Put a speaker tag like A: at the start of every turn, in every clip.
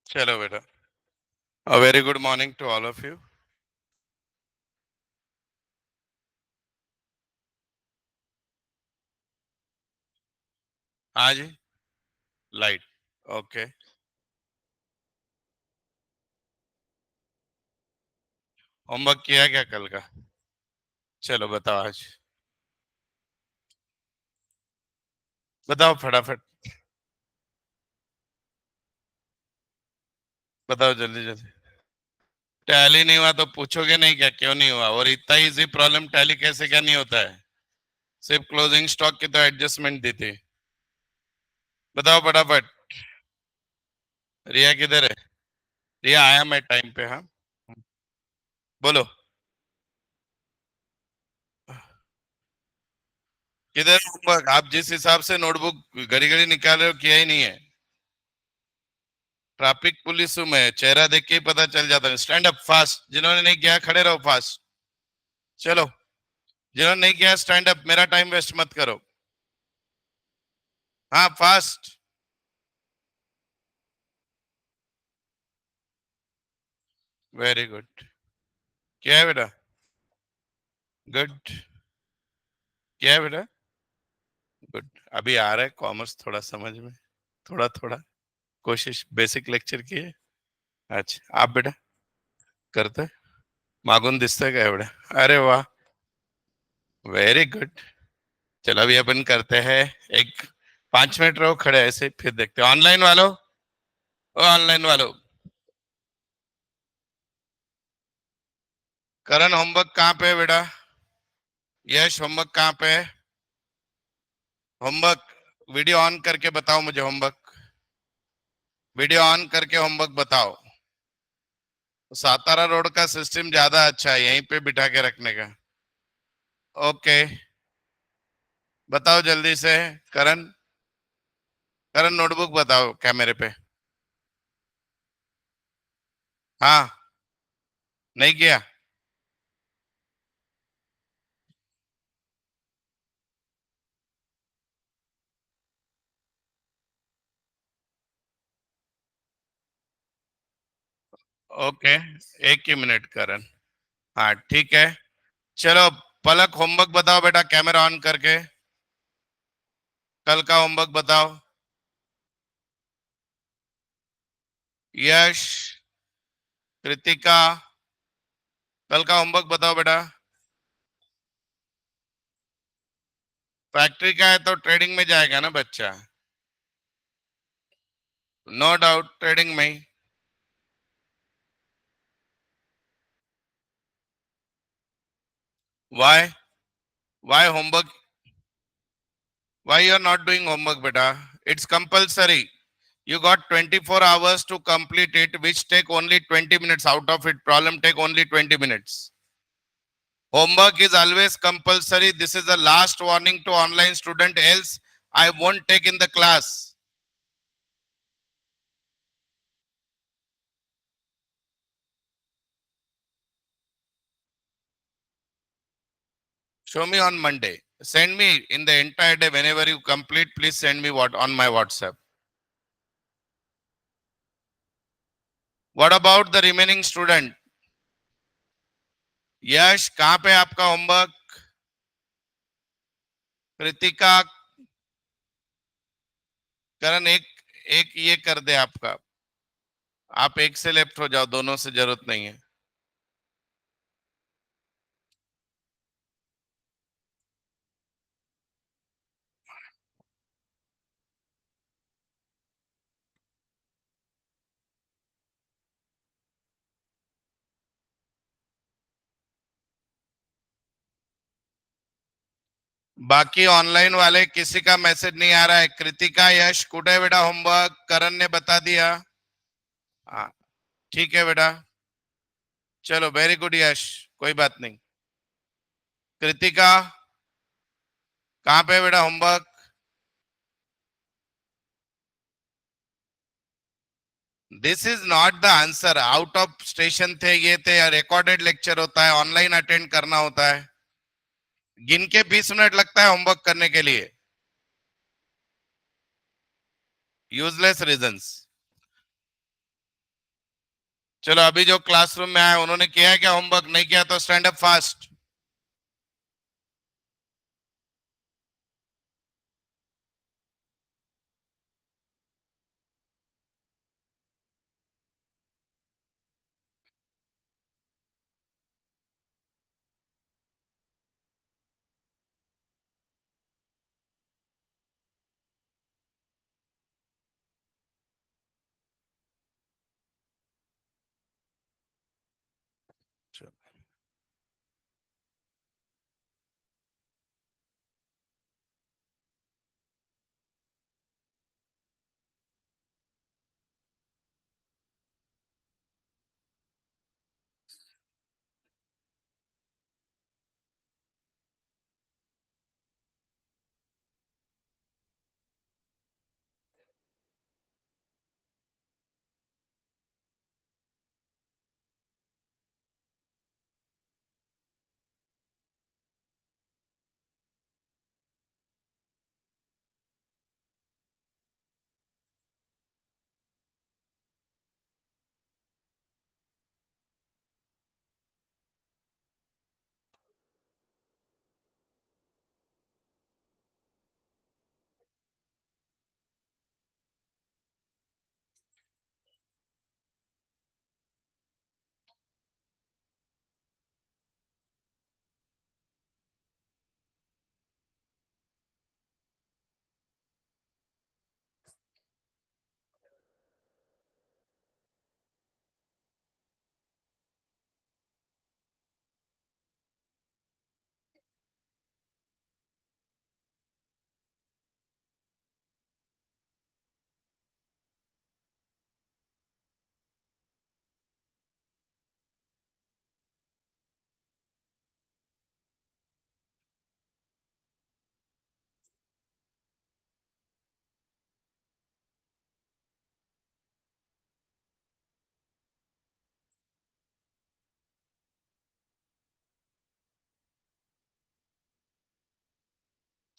A: चलो बेटा, a very good morning to all of you. हाँ जी, लाइट। ओके, होमवर्क किया क्या कल का? चलो बताओ आज, बताओ फटाफट, बताओ जल्दी जल्दी। टैली नहीं हुआ तो पूछोगे नहीं क्या क्यों नहीं हुआ? और इतना इजी प्रॉब्लम टैली कैसे क्या नहीं होता है? सिर्फ क्लोजिंग स्टॉक की तो एडजस्टमेंट दी थी। बताओ फटाफट। रिया किधर है? रिया आया मैं टाइम पे, हाँ। बोलो। किधर होमवर्क? आप जिस हिसाब से नोटबुक घड़ी घड़ी निकाल रहे हो किया ही नहीं है। ट्रैफिक पुलिस हूं मैं, चेहरा देख के ही पता चल जाता है। स्टैंड अप फास्ट, जिन्होंने नहीं किया खड़े रहो फास्ट। चलो, जिन्होंने नहीं किया स्टैंड अप, मेरा टाइम वेस्ट मत करो। हाँ फास्ट। Very good. क्या है बेटा? गुड। क्या है बेटा? गुड। अभी आ रहा है कॉमर्स थोड़ा समझ में, थोड़ा थोड़ा कोशिश, बेसिक लेक्चर की है। अच्छा आप बेटा करते मागून दिसतंय काय बेटा? अरे वाह, वेरी गुड। चलो अभी अपन करते हैं एक 5 मिनट रहो खड़े ऐसे, फिर देखते हैं ऑनलाइन वालों। ओ ऑनलाइन वालों, करण होमवर्क कहाँ पे है बेटा? यश होमवर्क कहाँ पे है? होमवर्क वीडियो ऑन करके बताओ मुझे, होमवर्क वीडियो ऑन करके होमवर्क बताओ। सातारा रोड का सिस्टम ज्यादा अच्छा है, यहीं पे बिठा के रखने का। ओके, बताओ जल्दी से। करण, करण नोटबुक बताओ कैमरे पे। हाँ, नहीं किया? ओके, एक ही मिनट करण। हाँ ठीक है, चलो। पलक होमवर्क बताओ बेटा कैमरा ऑन करके। कल का होमवर्क बताओ। यश, कृतिका, कल का होमवर्क बताओ बेटा। फैक्ट्री का है तो ट्रेडिंग में जाएगा ना बच्चा। नो डाउट ट्रेडिंग में ही। Why? Why homework? Why you are not doing homework बेटा? It's compulsory. You got 24 hours to complete it, which take only 20 minutes. Out of it, problem take only 20 minutes. Homework is always compulsory. This is the last warning to online student. Else, I won't take in the class. Show me on Monday. Send me in the entire day whenever you complete. Please send me what on my WhatsApp. What about the remaining student? यश कहाँ पे आपका homework? Kritika, करण एक एक ये कर दे आपका। आप एक से लेफ्ट हो जाओ, दोनों से जरूरत नहीं है। बाकी ऑनलाइन वाले किसी का मैसेज नहीं आ रहा है। कृतिका, यश कुठे बेटा होमवर्क? करण ने बता दिया। हाँ ठीक है बेटा, चलो वेरी गुड यश, कोई बात नहीं। कृतिका कहाँ पे बेटा homework? This is not the answer. Out of station थे, ये थे, रिकॉर्डेड लेक्चर होता है, ऑनलाइन अटेंड करना होता है। गिन के 20 मिनट लगता है होमवर्क करने के लिए। Useless reasons. चलो अभी जो क्लासरूम में आए उन्होंने किया है क्या होमवर्क? नहीं किया तो स्टैंड अप फास्ट।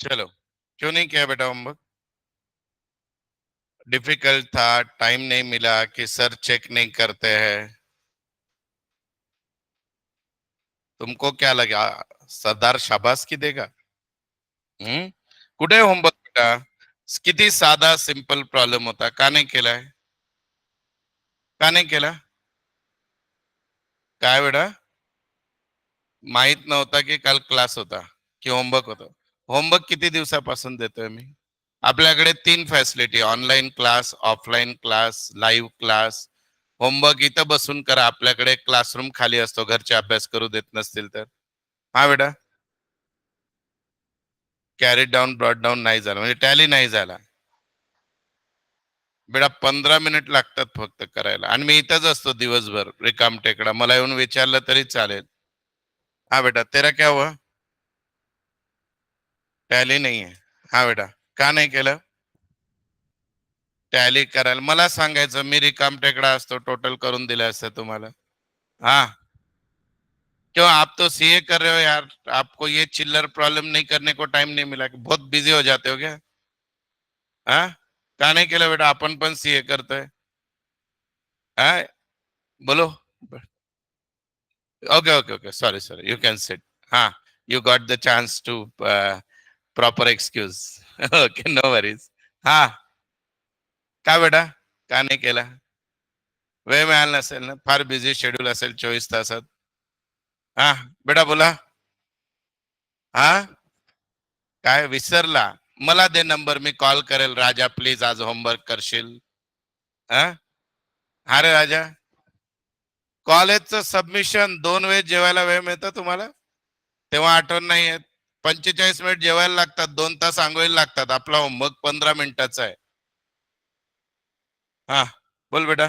A: चलो, क्यों नहीं किया बेटा होमवर्क? डिफिकल्ट था, टाइम नहीं मिला कि सर चेक नहीं करते हैं? तुमको क्या लगा सरदार शाबासकी देगा? हम्म? कुठे होमवर्क बेटा? किती साधा सिंपल प्रॉब्लेम होता, का नाही केलाय? का नाही केला? काय बेटा? माहित नव्हता की काल क्लास होता, की होमवर्क होतं? होमवर्क किती दिवसापासून देतोय मी? आपल्याकडे 3 facility: online class, offline class, live class. Homework इथं बसून करा, आपल्याकडे क्लासरूम खाली असतो, घरचे अभ्यास करू देत नसतील तर. हा बेटा, कॅरी डाऊन ब्रॉड डाऊन नाही झालं म्हणजे टॅली नाही झाला बेटा. 15 मिनिट लागतात फक्त करायला, आणि मी इथंच असतो दिवसभर रिकाम टेकडा, मला येऊन विचारलं तरी चालेल. हा बेटा, तेरा क्या हुआ? टॅली नाहीये. हा बेटा, का नाही केलं? टॅली करायला मला सांगायचं, मी रिकाम टेकडा असतो, टोटल करून दिलं असतं तुम्हाला. हाँ, क्यों आप तो सीए कर रहे हो यार, आपको ये चिल्लर प्रॉब्लम नहीं करने को टाइम नहीं मिला? कि बहुत बिजी हो जाते हो क्या? हाँ, का नहीं केलं बेटा? आपण पण सीए करतोय. हाँ, बोलो. Okay okay okay, sorry sorry, you can sit. हाँ, you got the chance to proper excuse. Okay, no worries. हाँ, का बेटा? का नाही केला? वेळ मिळाला नसेल ना, फार बिझी शेड्यूल असेल 24 तासात. हा बेटा बोला. हा, काय विसरला? मला दे नंबर, मी कॉल करेल. राजा प्लीज आज होमवर्क करशील? हा, हा रे राजा, कॉलेजचं सबमिशन 2 वेळेस जेवायला वेळ मिळतो तुम्हाला? तेव्हा आठवण नाही येत. 45 मिनिट जेवायला लागतात, 2 तास आंघोळीला लागतात, आपला होमवर्क 15 मिनिटाचा आहे. हा, बोल बेटा.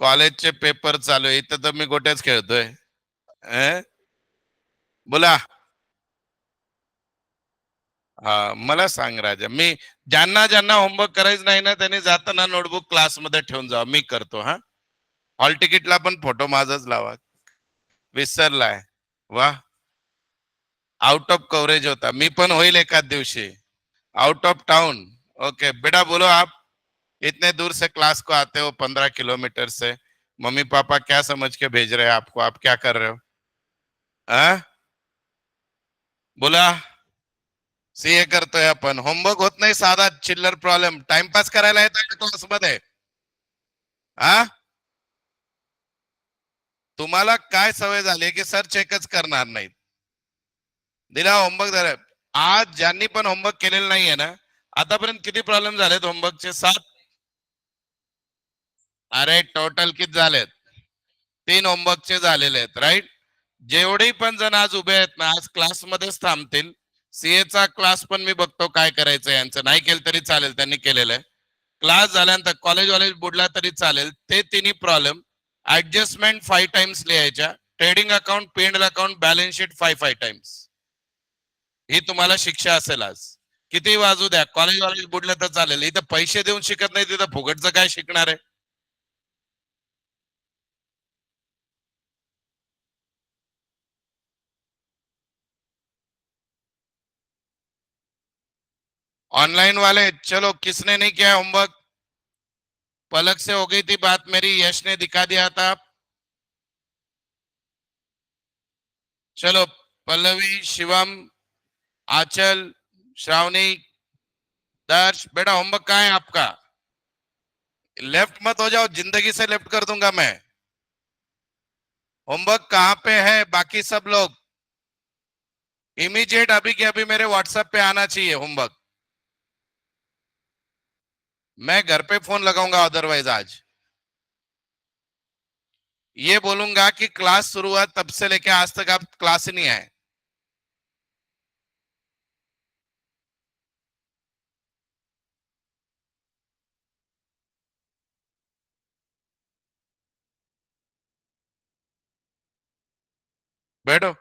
A: कॉलेजचे पेपर चालू आहे, इथं तर मी गोट्याच खेळतोय. अं? बोला. हा, मला सांग राजा, मी ज्यांना ज्यांना होमवर्क करायचं नाही ना, त्यांनी जाताना नोटबुक क्लासमध्ये ठेवून जा, मी करतो. हा, हॉल तिकीटला पण फोटो माझाच लावा. विसरलाय? वा, आउट ऑफ कवरेज होता, मी पण होईल एकाच दिवशी. Out of town. ओके बेटा, बोलो आप इतने दूर से क्लास को आते हो, 15 किलोमीटर से, मम्मी पापा क्या समझ के भेज रहे हैं आपको, आप क्या कर रहे हो? हाँ, बोला सीए करतोय आपण, होमवर्क होत नाही, साधा चिल्लर प्रॉब्लेम टाइमपास करायला येत क्लास मध्ये. हा, तुम्हाला काय सवय झाली की सर चेकच करणार नाहीत. दिला होमवर्क झालं. आज ज्यांनी पण होमवर्क केलेलं नाहीये ना, आतापर्यंत किती प्रॉब्लेम झालेत होमवर्कचे? 7. अरे टोटल किती झालेत? 3 होमवर्कचे झालेले आहेत, राईट. जेवढे पण जण आज उभे आहेत ना, आज क्लासमध्येच थांबतील. सीएचा क्लास पण मी बघतो काय करायचं यांचं, नाही केलं तरी चालेल, त्यांनी केलेलं आहे. क्लास झाल्यानंतर कॉलेज बुडला तरी चालेल, ते तिन्ही प्रॉब्लेम. ऍडजस्टमेंट 5 टाइम्स लिहायच्या. ट्रेडिंग अकाउंट, पेंड अकाउंट, बॅलन्स शीट 5 टाइम्स. ही तुम्हाला शिक्षा असेल आज. किती वाजू द्या, कॉलेज बुडलं तर चालेल, इथं पैसे देऊन शिकत नाही, तिथं फुकटचं काय शिकणार आहे? ऑनलाइन वाले, चलो किसने नहीं किया होमवर्क? पलक से हो गई थी बात मेरी, यश ने दिखा दिया था. चलो, पल्लवी, शिवम, आंचल, श्रावणी, दर्श, बेटा होमवर्क कहाँ है आपका? लेफ्ट मत हो जाओ, जिंदगी से लेफ्ट कर दूंगा मैं. होमवर्क कहाँ पे है बाकी सब लोग? इमीडिएट अभी के अभी मेरे व्हाट्सएप पे आना चाहिए होमवर्क. मैं घर पे फोन लगाऊंगा अदरवाइज आज. ये बोलूंगा कि क्लास शुरू हुआ तब से लेके आज तक आप क्लास ही नहीं आए. बैठो.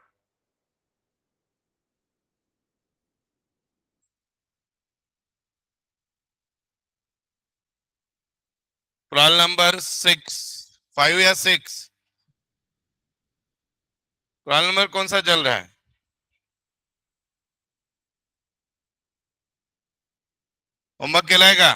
A: रोल नंबर 6, 5 या 6? रोल नंबर कौन सा चल रहा है? होमवर्क केलाय का?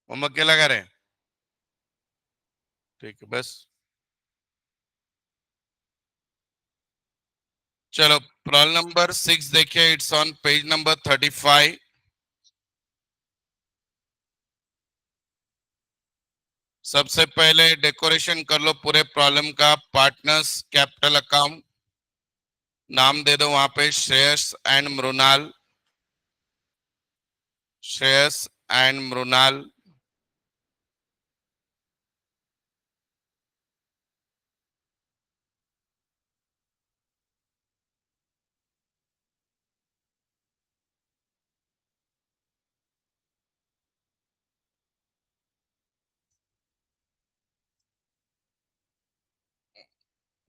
A: होमवर्क केला का रे? ठीक है बस. चलो, प्रॉब्लम नंबर 6 देखिए, इट्स ऑन पेज नंबर 35. सबसे पहले डेकोरेशन कर लो पूरे प्रॉब्लम का. पार्टनर्स कैपिटल अकाउंट, नाम दे दो वहां पे Shreyas and Mrinal. Shreyas and Mrinal.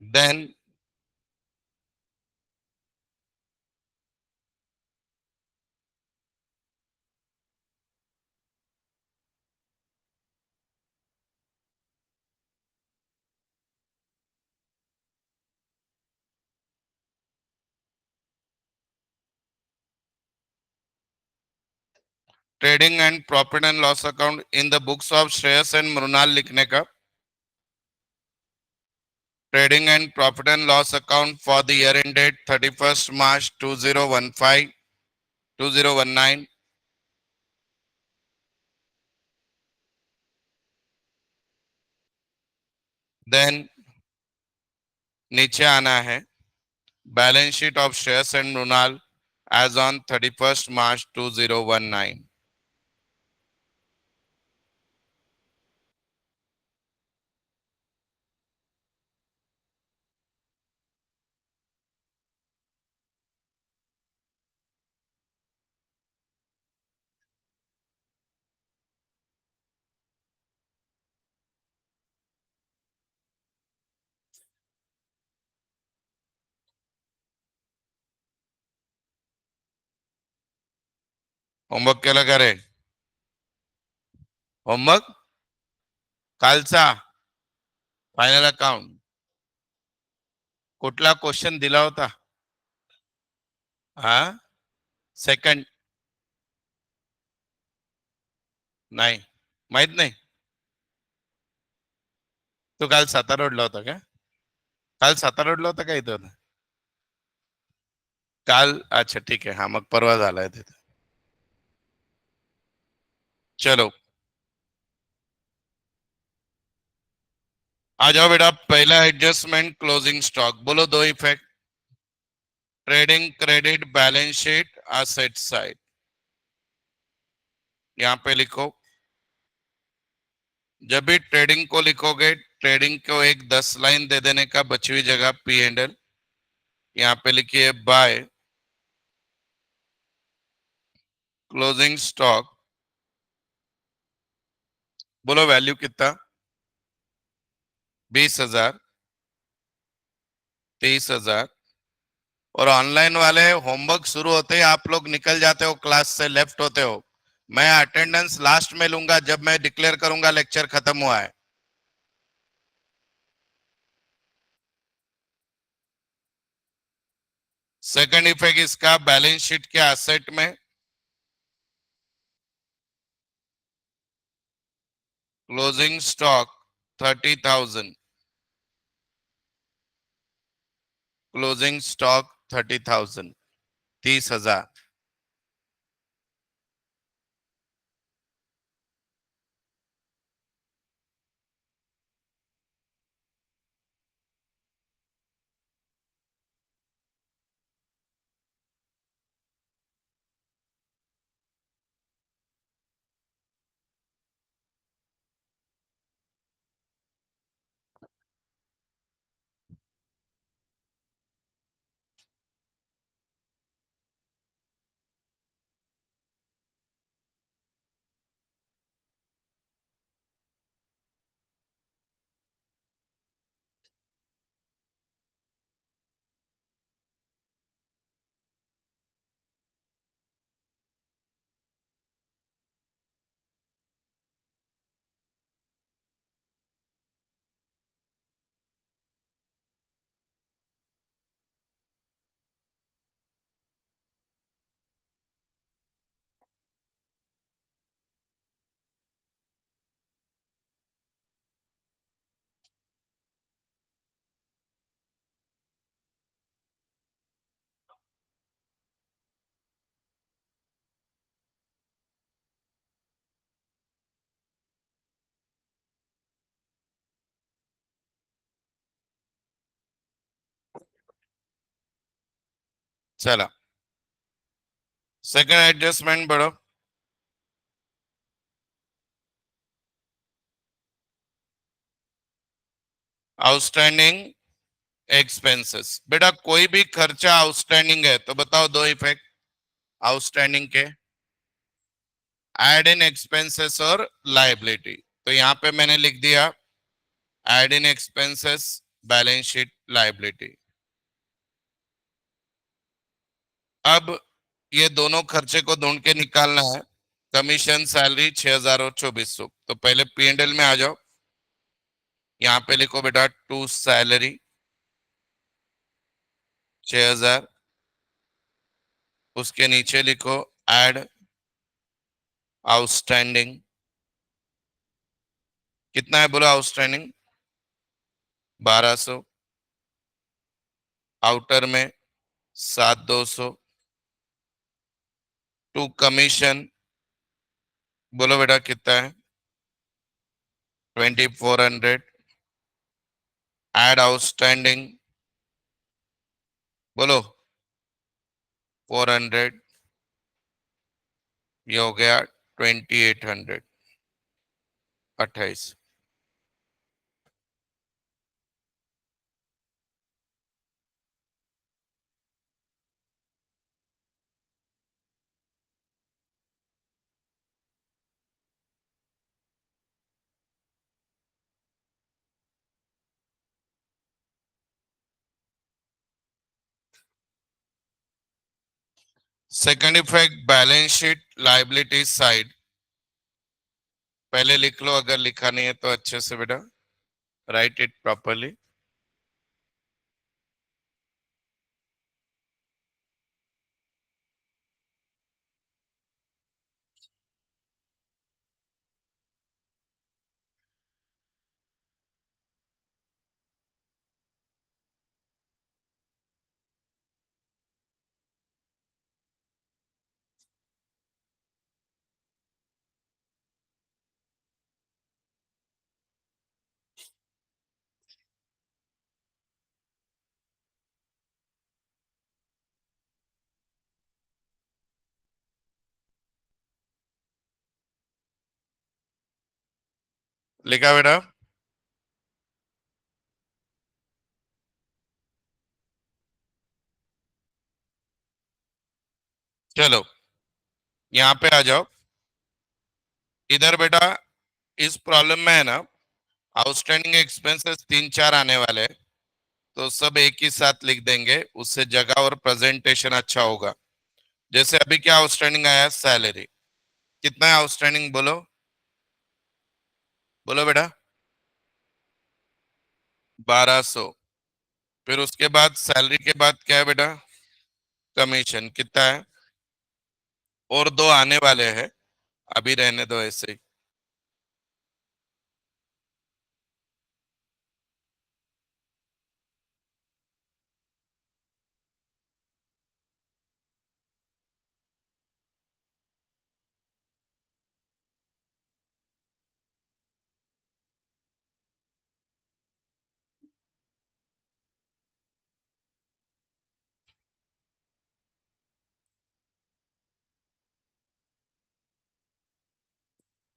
A: Then trading and profit and loss account in the books of Shreyas and Mrinal लिखने का. trading and profit and loss account for the year ended 31st March 2015 2019. Then नीचे आना है balance sheet of Shreyas and Mrinal as on 31st March 2019. Homework केलं का रे? Homework कालचा final account कुठला क्वेश्चन दिला होता? हा सेकंड नाही माहित नाही. तू काल सातारा रोडला होता का? काल सातारा रोडला होता का इथं होता? काल अच्छा ठीक आहे. हा मग परवा झालाय तिथे. चलो आ जाओ बेटा. पहला एडजस्टमेंट क्लोजिंग स्टॉक बोलो. दो effect trading credit balance sheet asset side. यहाँ पे लिखो. जब भी ट्रेडिंग को लिखोगे ट्रेडिंग को एक 10 लाइन दे देने का बची हुई जगह पी एंड एल. यहाँ पे लिखिए बाय क्लोजिंग स्टॉक. बोलो वैल्यू कितना? 20,000 30,000. और ऑनलाइन वाले होमवर्क शुरू होते ही आप लोग निकल जाते हो क्लास से लेफ्ट होते हो. मैं अटेंडेंस लास्ट में लूंगा जब मैं डिक्लेयर करूंगा लेक्चर खत्म हुआ है. सेकंड इफेक्ट इसका बैलेंस शीट के एसेट में क्लोजिंग स्टॉक 30,000. Closing stock 30,000 30,000. चला सेकंड एडजस्टमेंट बढ़ो. Outstanding expenses. बेटा कोई भी खर्चा आउटस्टैंडिंग है तो बताओ दो इफेक्ट आउटस्टैंडिंग के. एड इन एक्सपेंसेस और लायबिलिटी. तो यहां पे मैंने लिख दिया एड इन एक्सपेंसेस बैलेंस शीट लायबिलिटी. अब ये दोनों खर्चे को ढूंढ के निकालना है. कमीशन सैलरी 6,000 और 2,400. तो पहले पी एंड एल में आ जाओ. यहाँ पे लिखो बेटा टू सैलरी 6,000. उसके नीचे लिखो एड आउटस्टैंडिंग. कितना है बोलो आउटस्टैंडिंग? 1,200. आउटर में 7,200, टू कमीशन, बोलो बेटा कितना है? 2,400, एड आउटस्टैंडिंग, बोलो 400, ये हो गया 2,800, 28। Second effect, balance sheet liability side, पहले लिख लो, अगर लिखा नहीं है तो अच्छे से बेटा राइट इट प्रॉपरली। लिखा बेटा? चलो यहाँ पे आ जाओ। इधर बेटा इस प्रॉब्लम में है ना, आउटस्टैंडिंग एक्सपेंसेस 3-4 आने वाले हैं, तो सब एक ही साथ लिख देंगे, उससे जगह और प्रेजेंटेशन अच्छा होगा। जैसे अभी क्या आउटस्टैंडिंग आया? सैलरी। कितना है आउटस्टैंडिंग? बोलो, बोलो बेटा। 1,200। फिर उसके बाद सैलरी के बाद क्या है बेटा? कमीशन। कितना है? और दो आने वाले हैं, अभी रहने दो ऐसे ही।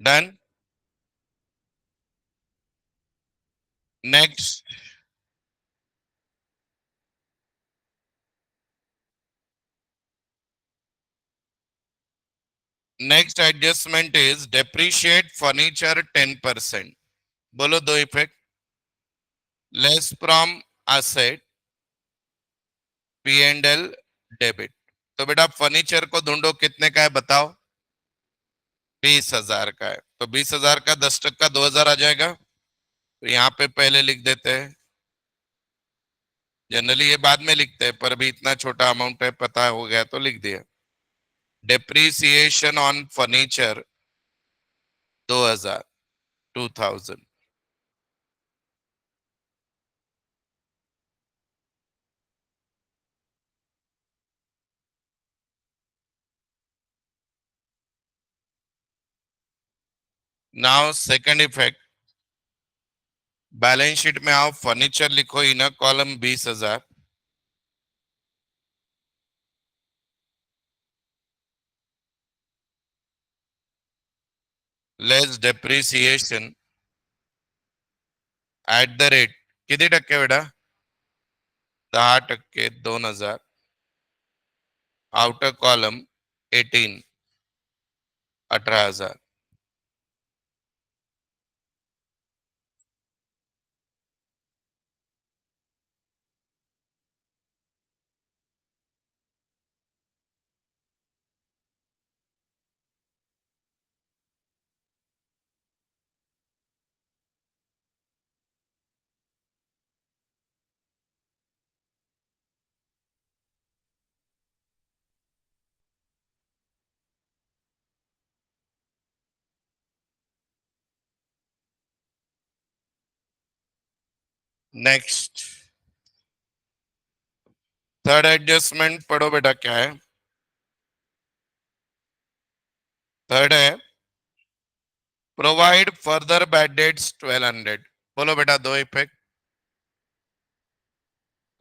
A: Done. Next, next adjustment is depreciate furniture 10%। बोलो दो effect. Less from asset, P&L debit. तो बेटा फर्नीचर को ढूंढो, कितने का है बताओ? 20,000 का है, तो 20,000 का 10% 2,000 आ जाएगा। तो यहाँ पे पहले लिख देते हैं। जनरली ये बाद में लिखते हैं, पर अभी इतना छोटा अमाउंट है, पता हो गया तो लिख दिया। Depreciation on furniture 2,000, 2,000। Now second effect, balance sheet में आओ, फर्नीचर लिखो, inner column 20,000, less depreciation at the rate, किती टक्के बेटा? 10%, 2,000, outer column 18, 18,000। Next, third adjustment पढ़ो बेटा, क्या है? थर्ड है प्रोवाइड फर्दर बैड डेट्स 1200। बोलो बेटा दो effect.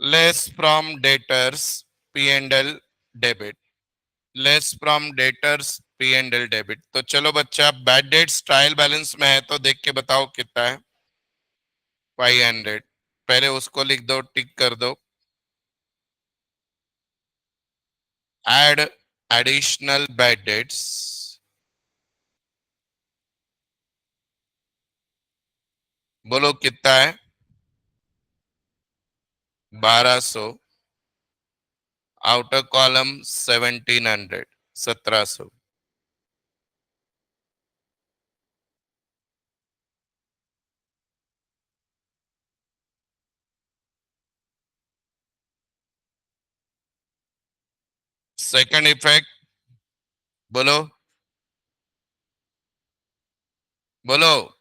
A: Less from debtors P and L debit, less from debtors P and L debit. तो चलो बच्चा, बैड डेट्स ट्रायल बैलेंस में है तो देख के बताओ कितना है। 500। पहले उसको लिख दो, टिक कर दो। एड एडिशनल बैड डेट्स, बोलो कितना है? 1200। Outer column 1700, 1700। सेकंड इफेक्ट बोलो, बोलो।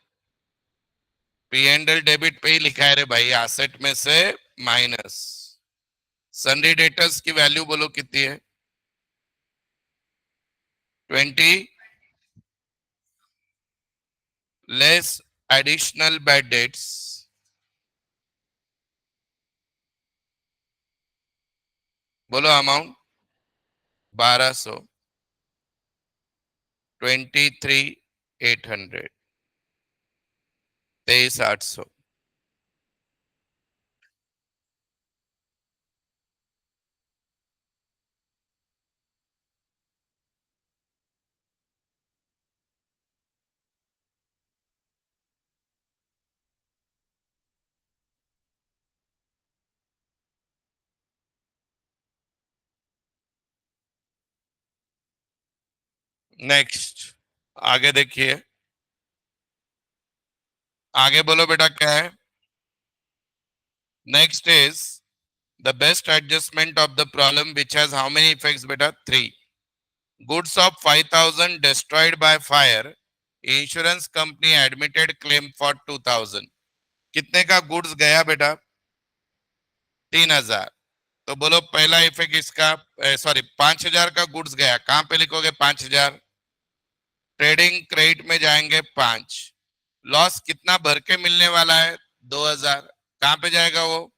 A: पी एंड एल डेबिट पे ही लिखा है रे भाई, एसेट में से माइनस। सन्डी डेटर्स की वैल्यू बोलो कितनी है? 20 लेस एडिशनल बैड डेट्स, बोलो अमाउंट 1200। 23,800, 23,800। नेक्स्ट, आगे देखिए। आगे बोलो बेटा क्या है? Next is the best adjustment of the problem which has how many effects बेटा? 3। Goods of 5,000 destroyed by fire, insurance company admitted claim for 2,000। कितने का गुड्स गया बेटा? 3,000। तो बोलो पहला इफेक्ट इसका, सॉरी 5,000 का गुड्स गया, कहां पे लिखोगे? 5,000 ट्रेडिंग क्रेडिट में जाएंगे 5। लॉस कितना भर के मिलने वाला है? 2,000। कहां पे जाएगा वो?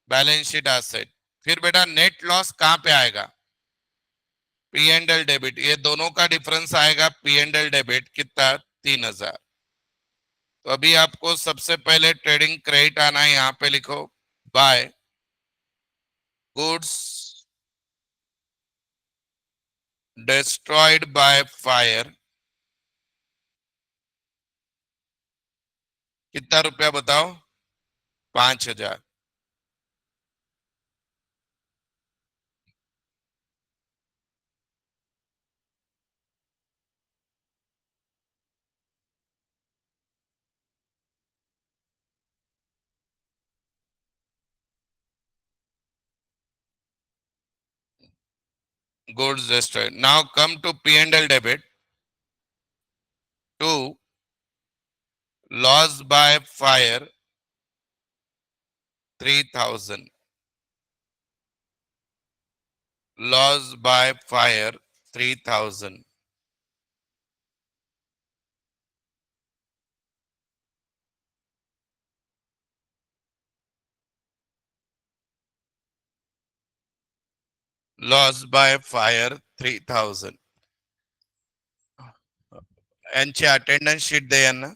A: Balance sheet asset. फिर बेटा नेट लॉस कहां पे आएगा? P and L debit. ये दोनों का डिफरेंस आएगा पी एंड एल डेबिट कितना? 3,000। तो अभी आपको सबसे पहले ट्रेडिंग क्रेडिट आना है, यहां पे लिखो by goods destroyed by fire. कितना रुपया बताओ? 5,000। Goods destroyed. Now come to P and L debit. 2 loss by fire 3,000, loss by fire 3,000, loss by fire 3,000। यांची अटेंडन्स शीट दे यांना।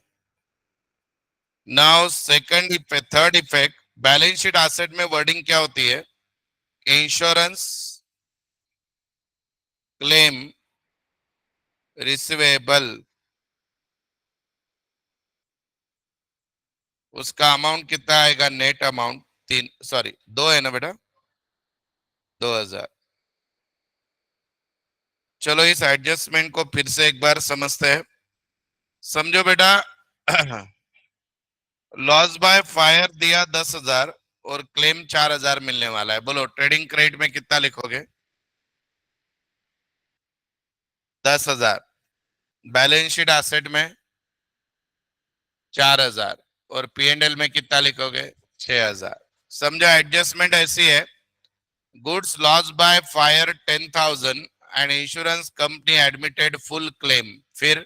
A: Now second effect, third effect, balance sheet asset में wording क्या होती है? इंश्योरेंस क्लेम रिसीवेबल, उसका amount कितना आएगा? नेट अमाउंट 3, सॉरी 2 है ना बेटा? 2,000। चलो इस एडजस्टमेंट को फिर से एक बार समझते हैं। समझो बेटा, लॉस बाय फायर दिया 10,000 और क्लेम 4,000 मिलने वाला है। बोलो ट्रेडिंग क्रेडिट में कितना लिखोगे? 10,000। बैलेंस शीट एसेट में 4,000 और पी एंड एल में कितना लिखोगे? 6,000। समझो एडजस्टमेंट ऐसी है, goods lost by fire 10,000 and insurance company admitted full claim, फिर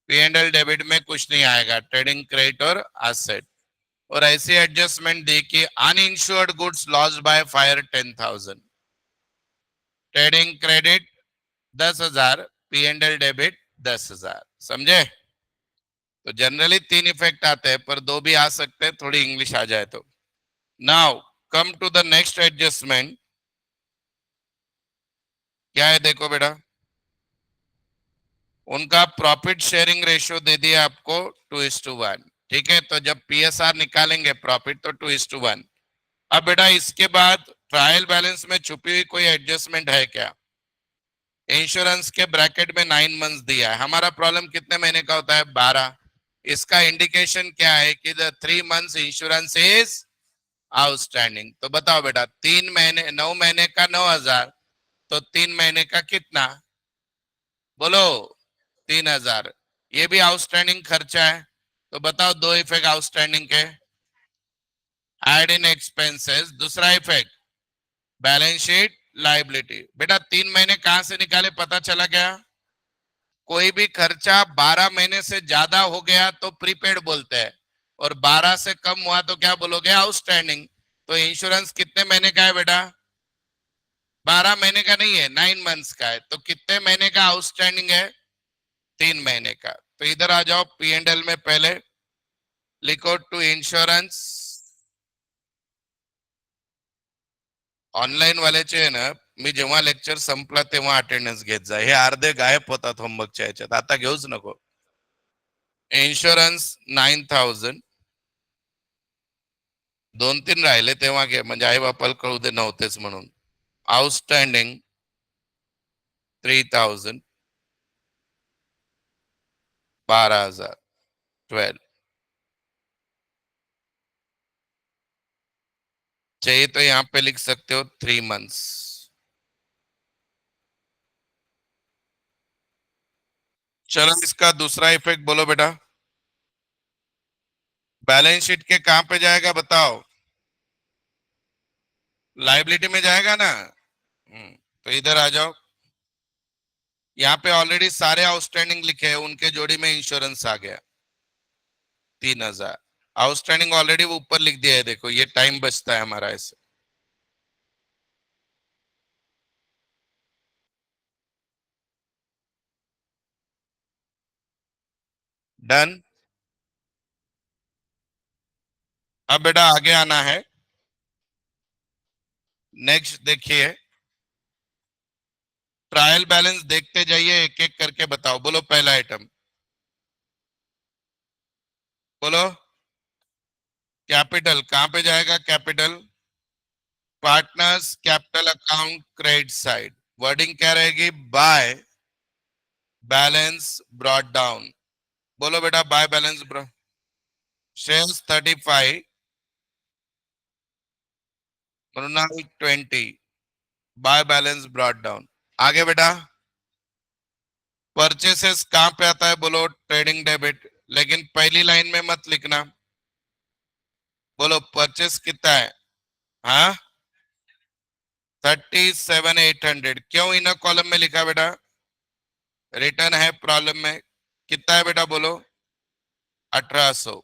A: P&L डेबिट में कुछ नहीं आएगा, ट्रेडिंग क्रेडिट और एसेट। और ऐसी एडजस्टमेंट दी कि uninsured goods lost by fire 10,000, trading credit 10,000, P&L debit 10,000। समझे? तो जनरली 3 इफेक्ट आते हैं, पर 2 भी आ सकते हैं, थोड़ी इंग्लिश आ जाए तो। Now come to the next adjustment. क्या है देखो बेटा, उनका प्रॉफिट शेयरिंग रेशियो दे दिया आपको 2:1। ठीक है, तो जब PSR निकालेंगे प्रॉफिट तो 2:1। अब बेटा इसके बाद ट्रायल बैलेंस में छुपी हुई कोई एडजस्टमेंट है क्या? इंश्योरेंस के ब्रैकेट में 9 मंथ्स दिया है, हमारा प्रॉब्लम कितने महीने का होता है? 12। इसका इंडिकेशन क्या है कि the 3 months insurance is outstanding. तो बताओ बेटा, 3 महीने 9 महीने का 9,000, तो 3 महीने का कितना? बोलो 3,000। ये भी आउटस्टैंडिंग खर्चा है। तो बताओ 2 इफेक्ट आउटस्टैंडिंग के, एड इन एक्सपेंसेस, दूसरा इफेक्ट बैलेंस शीट लाइबिलिटी। बेटा 3 महीने कहां से निकाले पता चला क्या? कोई भी खर्चा 12 महीने से ज्यादा हो गया तो प्रीपेड बोलते हैं, और 12 से कम हुआ तो क्या बोलोगे? आउटस्टैंडिंग। तो इंश्योरेंस कितने महीने का है बेटा? 12 महीने का नहीं है, 9 मंथ्स का है। तो कितने महीने का आउटस्टैंडिंग है? 3 महीने का। तो इधर आ जाओ, P&L में पहले लिखो टू इंश्योरेंस। ऑनलाईन वाल्याचे ना, मी जेव्हा लेक्चर संपला तेव्हा अटेंडन्स घेत जा, हे अर्धे गायब होतात होमवर्कच्या ह्याच्यात, आता घेऊच नको। इन्शुरन्स 9,000, 2-3 राहिले तेव्हा घे, म्हणजे आई बापाला कळू दे नव्हतेच म्हणून। आउटस्टँडिंग 3,000, 12,000, 12। चाहिए तो यहाँ पे लिख सकते हो 3 मंथ्स। चलो इसका दूसरा इफेक्ट बोलो बेटा। बैलेंस शीट के कहां पे जाएगा बताओ? लाइबिलिटी में जाएगा ना। तो इधर आ जाओ, यहाँ पे ऑलरेडी सारे आउटस्टैंडिंग लिखे हैं, उनके जोड़ी में इंश्योरेंस आ गया 3,000। आउटस्टैंडिंग ऑलरेडी वो ऊपर लिख दिया है, देखो ये टाइम बचता है हमारा ऐसे। डन। अब बेटा आगे आना है, नेक्स्ट देखिए, ट्रायल बैलेंस देखते जाइए, एक एक करके बताओ। बोलो पहला आइटम, बोलो। कैपिटल कहां पे जाएगा? Capital partners capital account credit side, wording क्या रहेगी? By balance brought down. बोलो बेटा, by balance brought. Shares 35, Mrinal 20, by balance brought down. आगे बेटा, परचेसेस कहां पे आता है? बोलो ट्रेडिंग डेबिट, लेकिन पहली लाइन में मत लिखना। बोलो परचेस कितना है? हाँ 37,800। क्यों इन कॉलम में लिखा बेटा? रिटर्न है प्रॉब्लम में। कितना है बेटा? बोलो 1,800।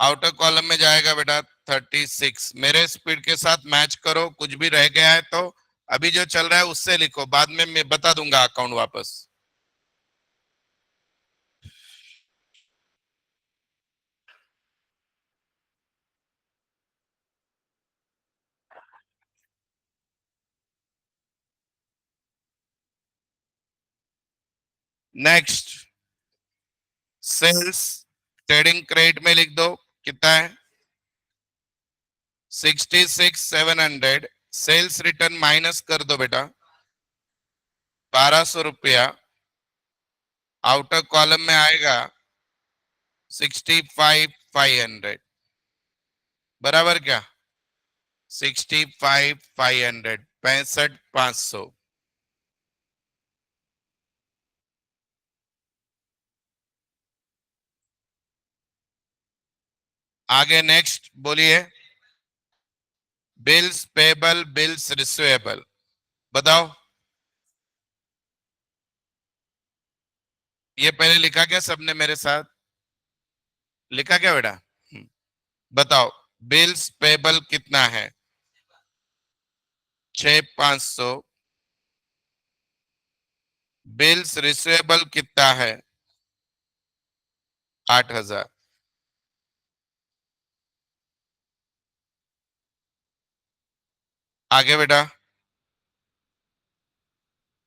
A: आउटर कॉलम में जाएगा बेटा 36। मेरे स्पीड के साथ मैच करो, कुछ भी रह गया है तो अभी जो चल रहा है उससे लिखो, बाद में मैं बता दूंगा अकाउंट वापस। नेक्स्ट, सेल्स ट्रेडिंग क्रेडिट में लिख दो, कितना है? 66,700। सेल्स रिटर्न माइनस कर दो बेटा, 1,200 रुपया। आउटर कॉलम में आएगा 65,500। बराबर क्या? 65,500, 65,500। आगे नेक्स्ट बोलिए। बिल्स पेबल, बिल्स रिसीवेबल, बताओ। ये पहले लिखा क्या सबने मेरे साथ? लिखा क्या बेटा? बताओ। बिल्स पेबल कितना है? 6,500। बिल्स रिसीवेबल कितना है? 8,000। आगे बेटा।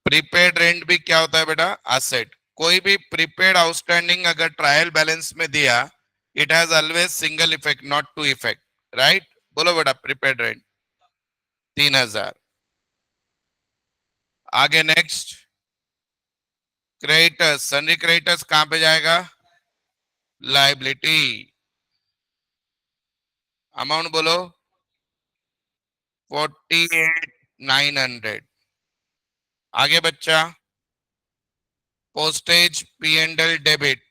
A: प्रीपेड रेंट भी क्या होता है बेटा? एसेट। कोई भी प्रीपेड आउटस्टैंडिंग अगर ट्रायल बैलेंस में दिया, it has always single effect, not two effect, right? बोलो बेटा प्रीपेड रेंट 3,000। आगे नेक्स्ट। क्रेडिटर्स, सन्नी क्रेडिटर्स कहां पे जाएगा? लाइबिलिटी। अमाउंट बोलो। 48,900। आगे बच्चा। Postage P and L debit.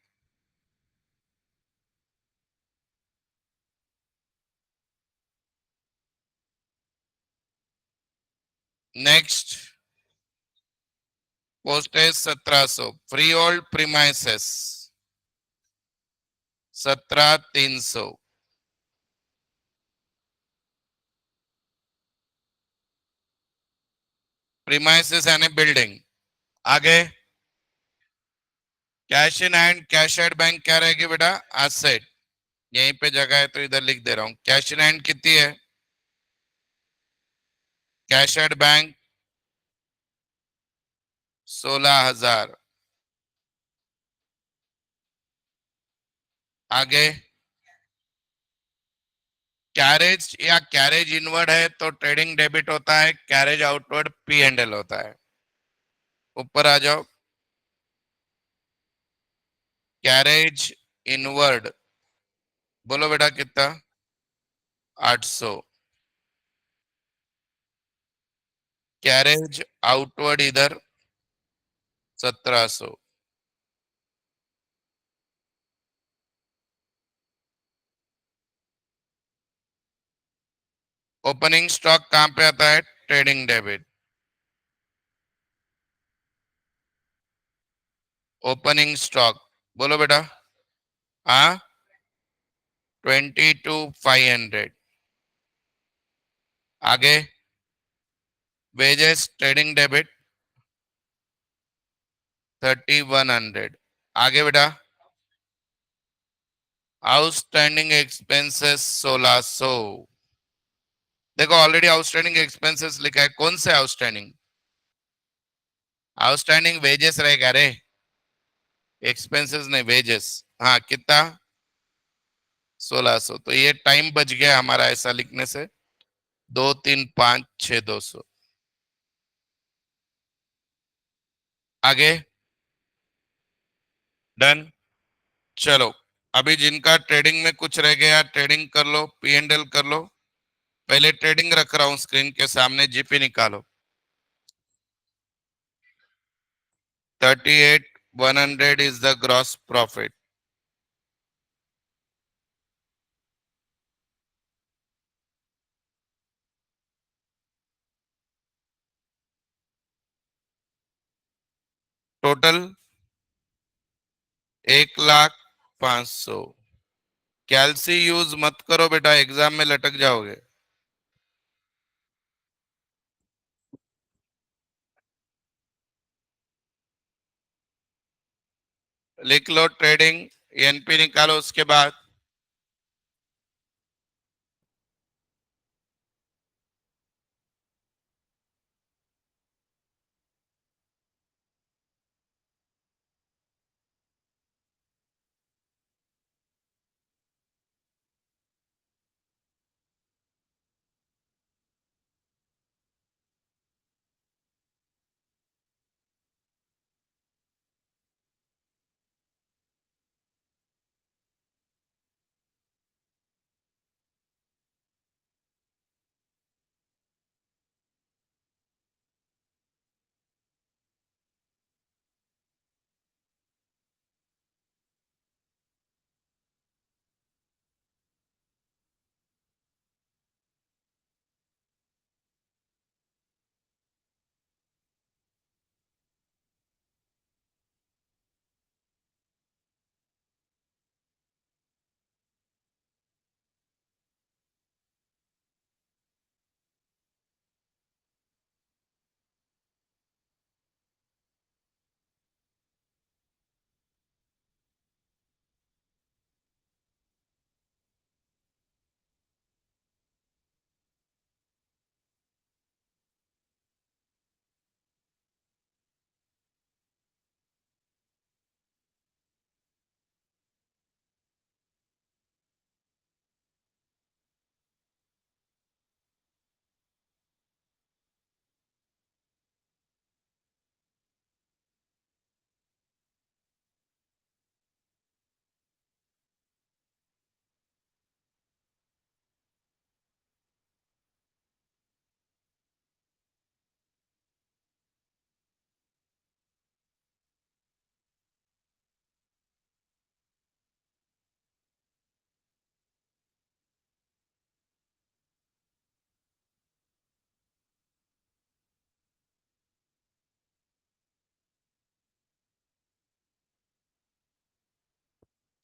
A: Next. Postage 1,700। Free hold premises 17,300। Premises यानी बिल्डिंग। आगे। Cash in hand, cash at bank क्या रहेगी बेटा? एसेट। यहीं पे जगह है तो इधर लिख दे रहा हूं। कैश इन हैंड कितनी है? Cash at bank 16,000। आगे। कैरेज या कैरेज इनवर्ड है तो ट्रेडिंग डेबिट होता है, carriage outward P and L होता है। ऊपर आ जाओ। कैरेज इनवर्ड बोलो बेटा कितना? 800। कैरेज आउटवर्ड इधर 1,700। ओपनिंग स्टॉक कहां पे आता है? Trading debit. ओपनिंग स्टॉक बोलो बेटा। हाँ। 22,500। आगे। Wages trading debit 3,100। आगे बेटा। Outstanding expenses 1,600। देखो ऑलरेडी आउटस्टैंडिंग एक्सपेंसेस लिखा है, कौन से आउटस्टैंडिंग? आउटस्टैंडिंग वेजेस रहेगा रे, एक्सपेंसेस नहीं, वेजेस। हाँ कितना? 1,600। तो ये टाइम बच गया हमारा ऐसा लिखने से। 2, 3, 5, 6, 200। आगे। डन। चलो। अभी जिनका ट्रेडिंग में कुछ रह गया ट्रेडिंग कर लो, पी एंड एल कर लो। पहले ट्रेडिंग रख रहा हूं स्क्रीन के सामने, जीपी निकालो। 38,100 is the gross profit. Total 1,05,000। Calci use मत करो बेटा, एग्जाम में लटक जाओगे। लिख लो ट्रेडिंग, एनपी निकालो उसके बाद।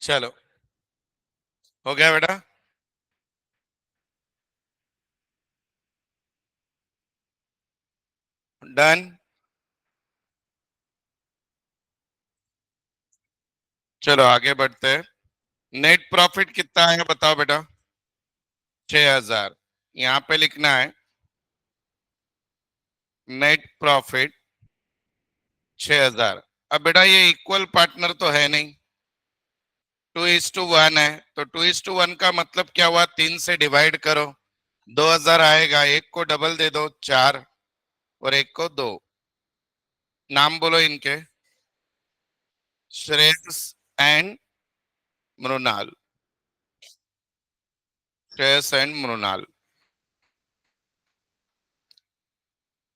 A: चलो, हो गया बेटा? डन। चलो आगे बढ़ते हैं। नेट प्रॉफिट कितना है बताओ बेटा? 6,000। यहाँ पे लिखना है नेट प्रॉफिट 6,000। अब बेटा ये इक्वल पार्टनर तो है नहीं, 2:1 है, तो 2:1 का मतलब क्या हुआ? 3 से डिवाइड करो, 2,000 आएगा। एक को डबल दे दो, 4, और एक को 2। नाम बोलो इनके, श्रेयस एंड मृणाल। श्रेयस एंड मृणाल।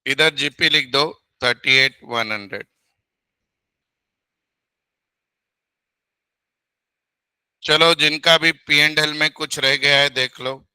A: इधर जीपी लिख दो, 38,100। चलो, जिनका भी P&L में कुछ रह गया है देख लो।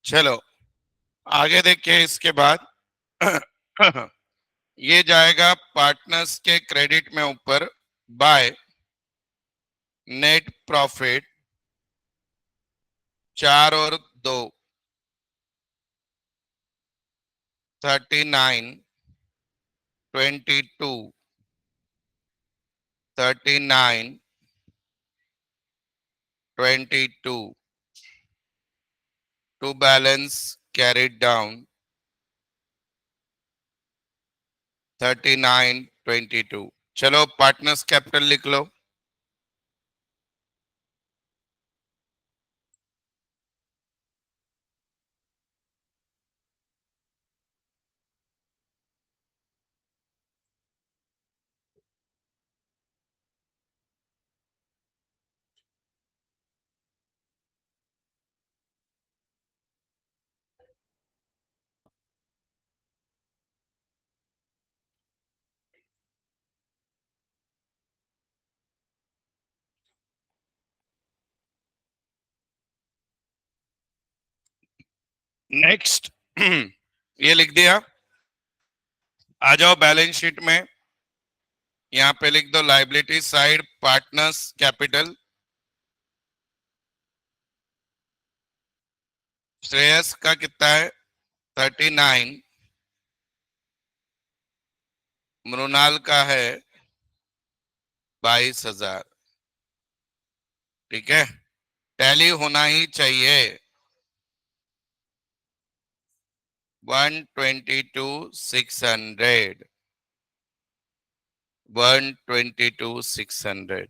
A: चलो आगे देखिए इसके बाद। ये जाएगा पार्टनर्स के क्रेडिट में ऊपर, बाय नेट प्रॉफिट 4 और 2, 39, 22, 39, 22 to balance carried down 39, 22। चलो पार्टनर्स कैपिटल लिख लो। नेक्स्ट। ये लिख दिया। आ जाओ बैलेंस शीट में, यहाँ पे लिख दो liability side partners capital. Shreyas का कितना है? 39। मृणाल का है 22,000। ठीक है, टैली होना ही चाहिए। 122,600, 122,600।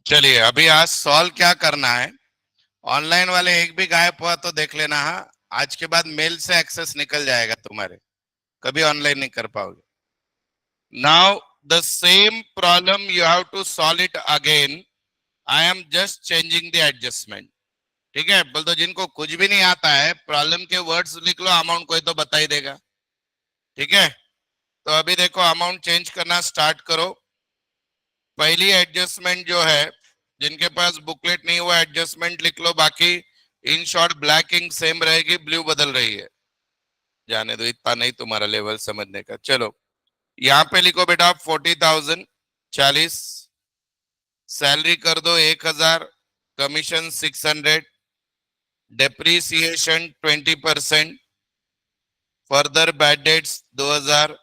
A: चलिए अभी आज सॉल्व क्या करना है। ऑनलाइन वाले एक भी गायब हुआ तो देख लेना। हाँ, आज के बाद मेल से एक्सेस निकल जाएगा तुम्हारे, कभी ऑनलाइन नहीं कर पाओगे। Now the same problem you have to solve it again. I am just changing the adjustment. ठीक है, बोल दो जिनको कुछ भी नहीं आता है, प्रॉब्लम के वर्ड्स लिख लो, अमाउंट कोई तो बता ही देगा। ठीक है, तो अभी देखो अमाउंट चेंज करना स्टार्ट करो। पहली एडजस्टमेंट जो है, जिनके पास बुकलेट नहीं हुआ एडजस्टमेंट लिख लो, बाकी in short black ink same रहेगी, ब्लू बदल रही है। जाने दो, इतना नहीं तुम्हारा लेवल समझने का। चलो यहाँ पे लिखो बेटा 40,000, 40, सैलरी कर दो 1,000, commission 600, depreciation 20%, further bad debts 2,000,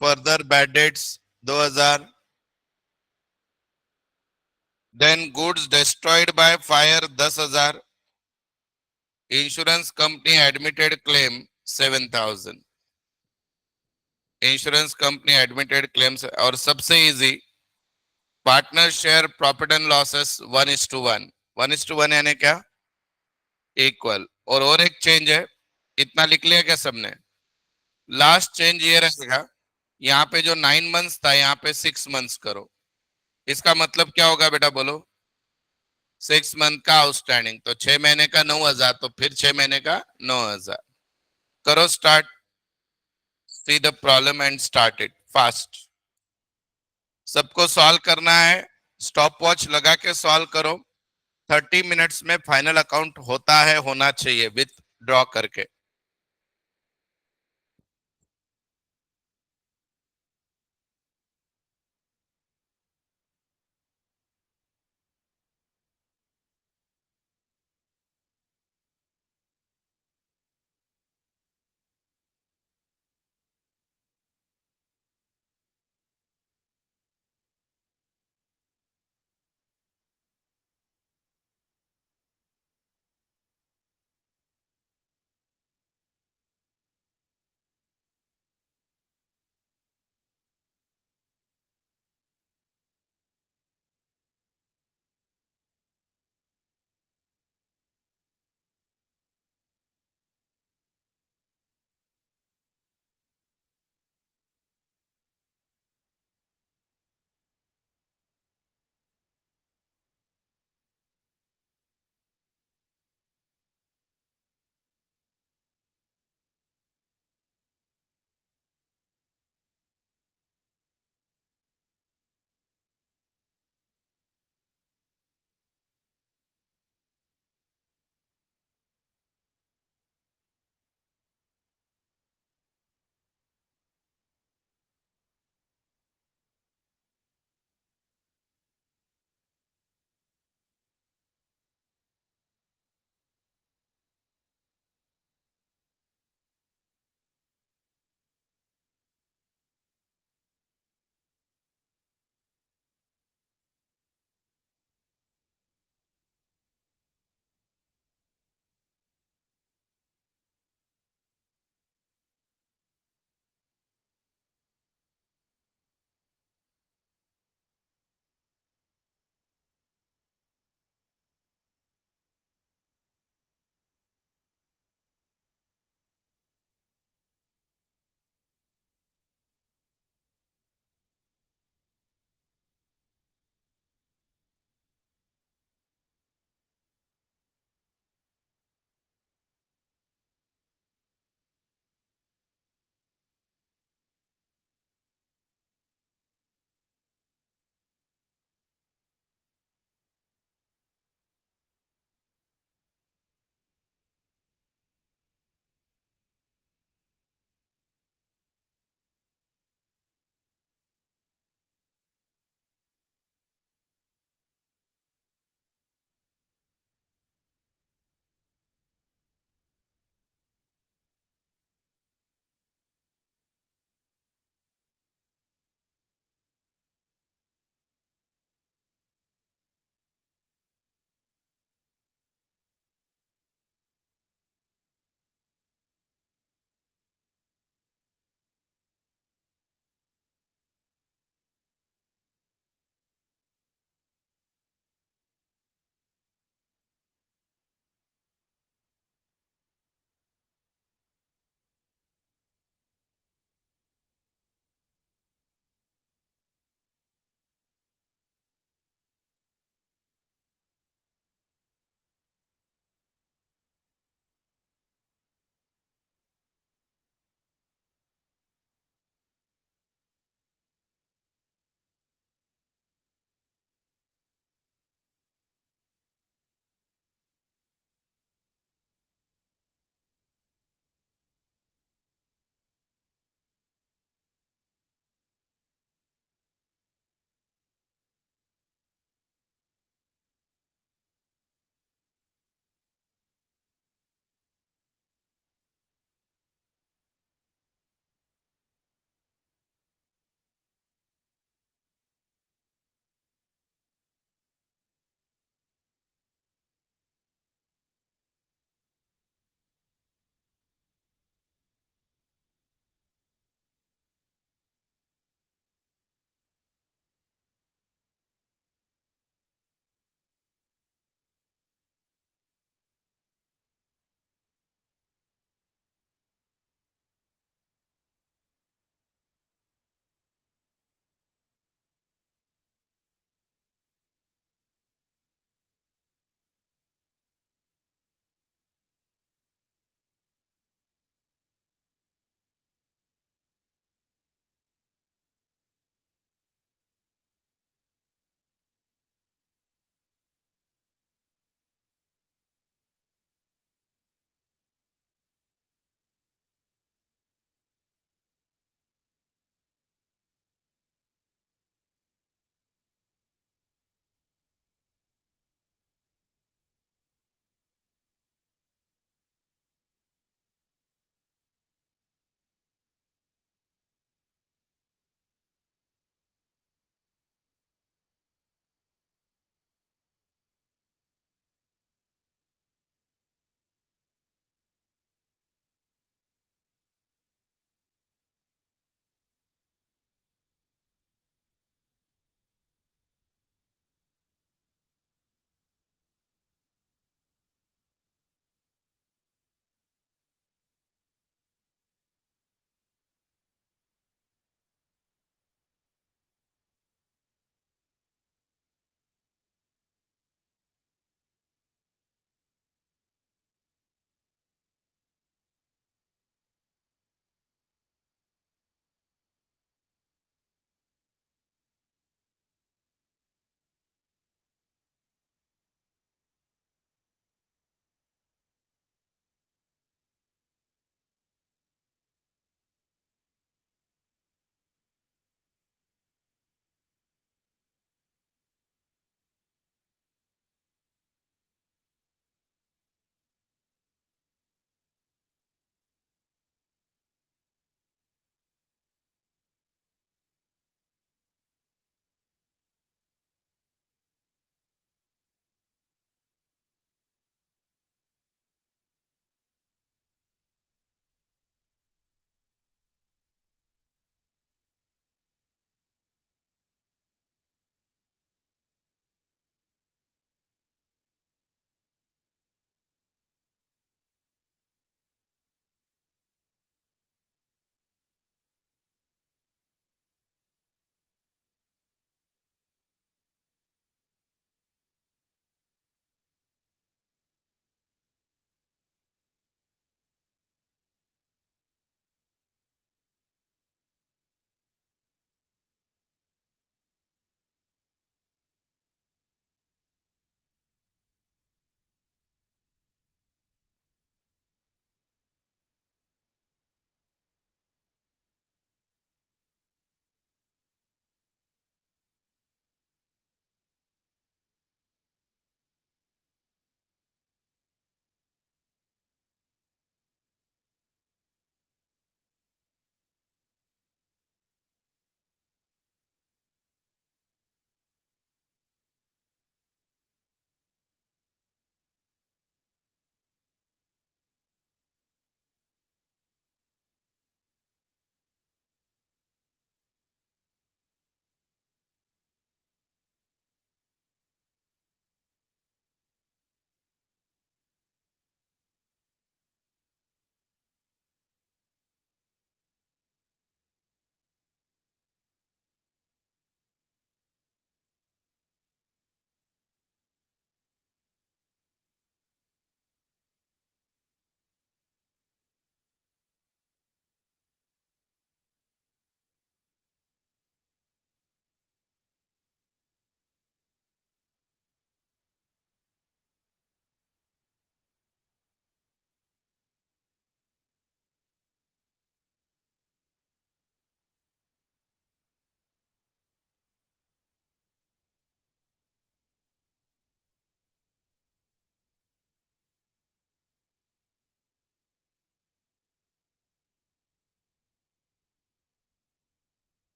A: further bad debts 2,000, then goods destroyed by fire 10,000, insurance company admitted claim 7,000, insurance company admitted claims. और सबसे easy, partner share profit and losses 1:1, 1:1 यानी क्या, इक्वल। और एक चेंज है, इतना लिख लिया क्या सबने? लास्ट चेंज ये रहेगा, यहाँ पे जो 9 मंथ्स था यहाँ पे 6 मंथ्स करो। इसका मतलब क्या होगा बेटा बोलो? 6 मंथ का आउटस्टैंडिंग, तो 6 महीने का 9,000, तो फिर 6 महीने का 9,000। करो start, see the problem and start it fast. सबको सॉल्व करना है, स्टॉप वॉच लगा के सॉल्व करो। 30 मिनट्स में फाइनल अकाउंट होता है, होना चाहिए विथ ड्रॉ करके।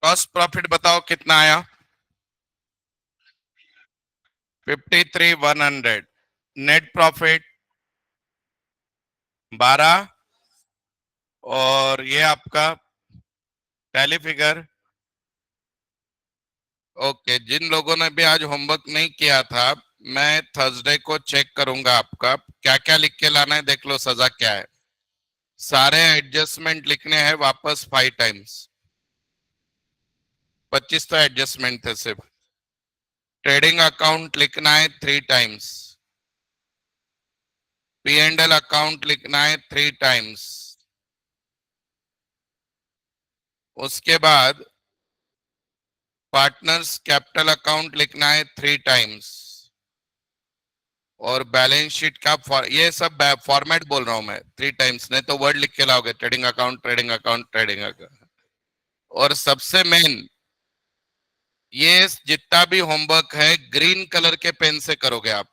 A: कॉस्ट प्रॉफिट बताओ कितना आया? 53,100। Net profit 12। और ये आपका टैली फिगर। ओके, जिन लोगों ने भी आज होमवर्क नहीं किया था, मैं थर्सडे को चेक करूंगा आपका क्या क्या लिख के लाना है। देख लो सजा क्या है। सारे एडजस्टमेंट लिखने हैं वापस 5 टाइम्स। 25 तो एडजस्टमेंट थे सिर्फ। ट्रेडिंग अकाउंट लिखना है 3 टाइम्स। P&L अकाउंट लिखना है 3 टाइम्स। उसके बाद पार्टनर्स कैपिटल अकाउंट लिखना है 3 टाइम्स। और बैलेंस शीट का ये सब फॉर्मेट बोल रहा हूं मैं 3 टाइम्स, नहीं तो वर्ड लिख के लाओगे, trading account, trading account, trading account. और सबसे मेन, ये जितना भी होमवर्क है ग्रीन कलर के पेन से करोगे आप,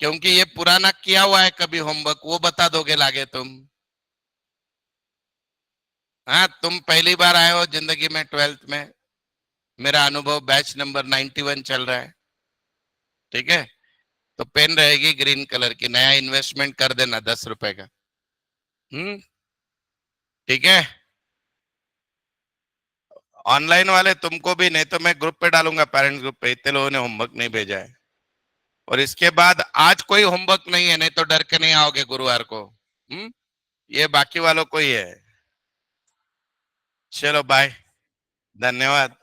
A: क्योंकि ये पुराना किया हुआ है कभी होमवर्क, वो बता दोगे लागे तुम। हाँ, तुम पहली बार आए हो जिंदगी में 12th में। मेरा अनुभव बैच नंबर 91 चल रहा है। ठीक है, तो पेन रहेगी ग्रीन कलर की, नया इन्वेस्टमेंट कर देना 10 रुपए का। ठीक है। ऑनलाइन वाले तुमको भी, नहीं तो मैं ग्रुप पे डालूंगा, पेरेंट्स ग्रुप पे, इतने लोगों ने होमवर्क नहीं भेजा है। और इसके बाद आज कोई होमवर्क नहीं है, नहीं तो डर के नहीं आओगे गुरुवार को। ये बाकी वालों को ही है। चलो बाय। धन्यवाद।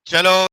A: चलो।